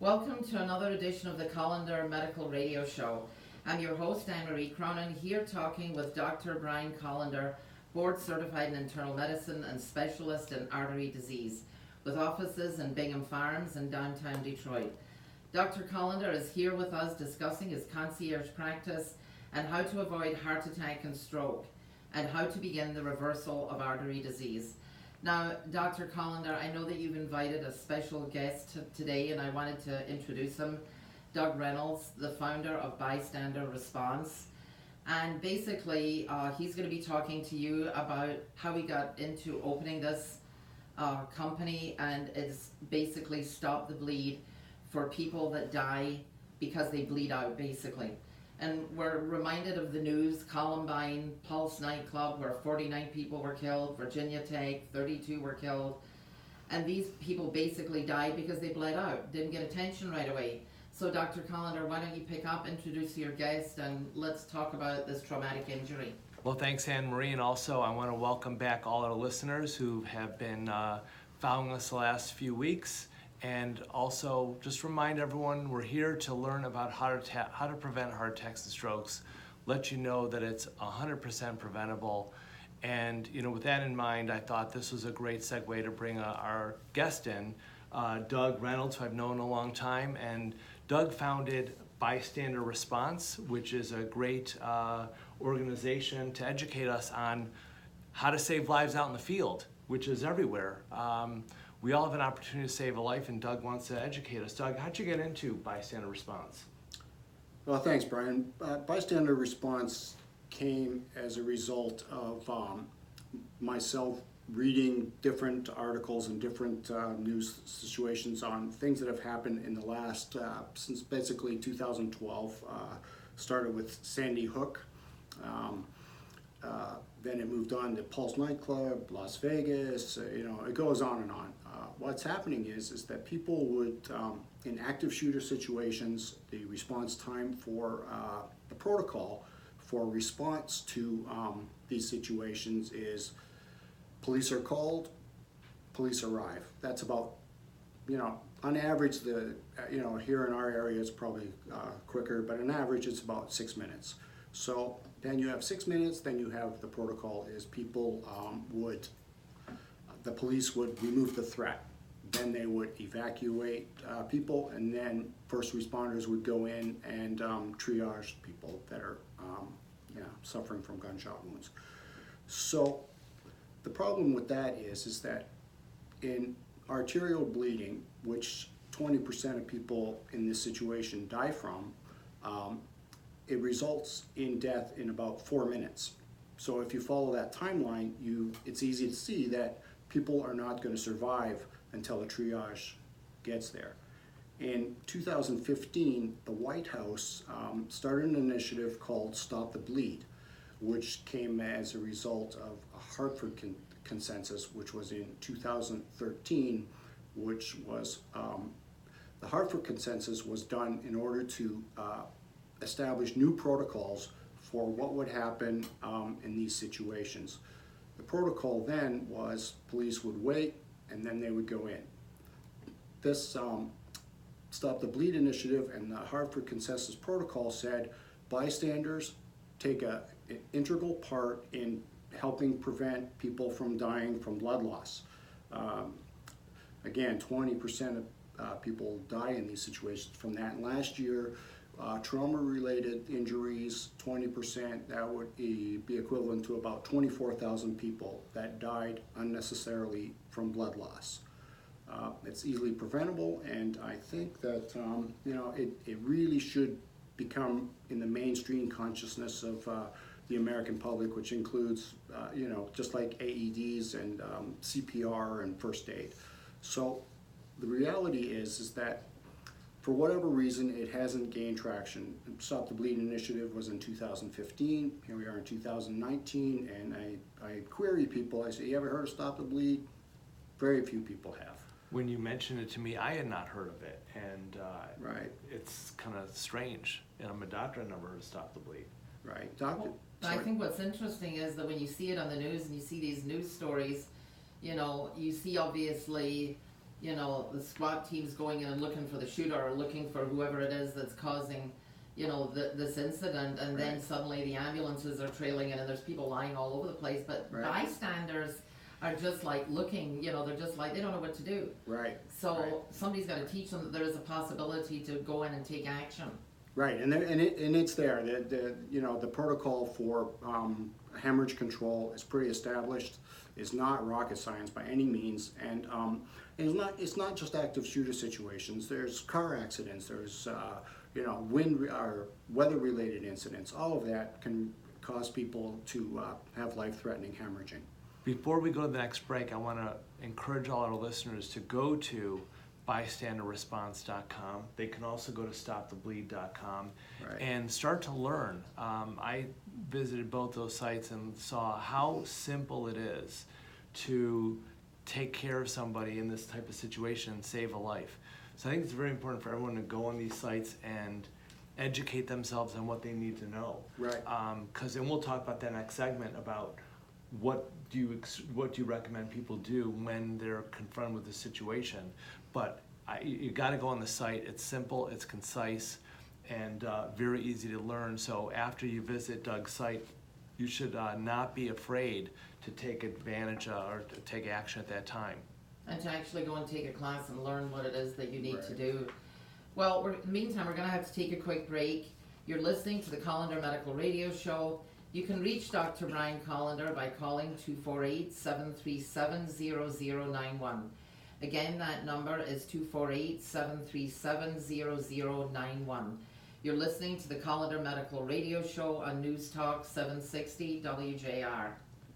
Welcome to another edition of the Colander Medical Radio Show. I'm your host, Anne-Marie Cronin, here talking with Dr. Brian Colander, board certified in internal medicine and specialist in artery disease, with offices in Bingham Farms and downtown Detroit. Dr. Colander is here with us discussing his concierge practice and how to avoid heart attack and stroke, and how to begin the reversal of artery disease. Now, Dr. Colander, I know that you've invited a special guest today, and I wanted to introduce him, Doug Reynolds, the founder of Bystander Response. And basically, he's going to be talking to you about how he got into opening this company, and it's basically stop the bleed for people that die because they bleed out, basically. And we're reminded of the news, Columbine, Pulse nightclub, where 49 people were killed, Virginia Tech, 32 were killed. And these people basically died because they bled out, didn't get attention right away. So Dr. Colander, why don't you pick up, introduce your guest, and let's talk about this traumatic injury. Well, thanks, Anne-Marie, and also I want to welcome back all our listeners who have been following us the last few weeks. And also just remind everyone we're here to learn about how to prevent heart attacks and strokes, let you know that it's 100% preventable. And with that in mind, I thought this was a great segue to bring our guest in, Doug Reynolds, who I've known a long time. And Doug founded Bystander Response, which is a great organization to educate us on how to save lives out in the field, which is everywhere. We all have an opportunity to save a life, and Doug wants to educate us. Doug, how'd you get into Bystander Response? Well, thanks, Brian. Bystander Response came as a result of myself reading different articles and different news situations on things that have happened in the last, since basically 2012. Started with Sandy Hook. Then it moved on to Pulse nightclub, Las Vegas, it goes on and on. What's happening is that people would, in active shooter situations, the response time for the protocol for response to these situations is police are called, police arrive. That's about, on average, here in our area it's probably quicker, but on average it's about 6 minutes. So then you have 6 minutes, then you have the protocol is people the police would remove the threat. Then they would evacuate people, and then first responders would go in and triage people that are suffering from gunshot wounds. So the problem with that is that in arterial bleeding, which 20% of people in this situation die from, it results in death in about 4 minutes. So if you follow that timeline, it's easy to see that people are not going to survive until the triage gets there. In 2015, the White House started an initiative called Stop the Bleed, which came as a result of a Hartford consensus, which was in 2013, which was, the Hartford consensus was done in order to establish new protocols for what would happen in these situations. The protocol then was police would wait and then they would go in. This Stop the Bleed initiative and the Hartford Consensus Protocol said bystanders take an integral part in helping prevent people from dying from blood loss. Again, 20% of people die in these situations from that. And last year, trauma-related injuries, 20%, that would be equivalent to about 24,000 people that died unnecessarily from blood loss. It's easily preventable, and I think that it really should become in the mainstream consciousness of the American public, which includes just like AEDs and CPR and first aid. So the reality is that for whatever reason, it hasn't gained traction. Stop the Bleed initiative was in 2015. Here we are in 2019, and I query people. I say, you ever heard of Stop the Bleed? Very few people have. When you mentioned it to me, I had not heard of it, and right. It's kind of strange. And I'm a doctor, I never heard of Stop the Bleed. Right, doctor. I think what's interesting is that when you see it on the news and you see these news stories, you see obviously you know, the SWAT team's going in and looking for the shooter or looking for whoever it is that's causing, you know, this incident, and then Right. suddenly the ambulances are trailing in and there's people lying all over the place. But Right. bystanders are just like looking, you know, they're just like, they don't know what to do. Right. So Right. somebody's got to teach them that there is a possibility to go in and take action. Right, and it's there. The protocol for hemorrhage control is pretty established. It's not rocket science by any means, and it's not just active shooter situations. There's car accidents. There's wind or weather related incidents. All of that can cause people to have life-threatening hemorrhaging. Before we go to the next break, I want to encourage all our listeners to go to bystanderresponse.com. They can also go to stopthebleed.com Right. and start to learn. I visited both those sites and saw how simple it is to take care of somebody in this type of situation and save a life. So I think it's very important for everyone to go on these sites and educate themselves on what they need to know. Right. And we'll talk about that next segment about what do you recommend people do when they're confronted with a situation. But you got to go on the site. It's simple, it's concise, and very easy to learn. So after you visit Doug's site, you should not be afraid to take advantage or to take action at that time. And to actually go and take a class and learn what it is that you need to Right. do. Well, in the meantime, we're going to have to take a quick break. You're listening to the Collender Medical Radio Show. You can reach Dr. Brian Collender by calling 248-737-0091. Again, that number is 248-737-0091. You're listening to the Collender Medical Radio Show on News Talk 760 WJR.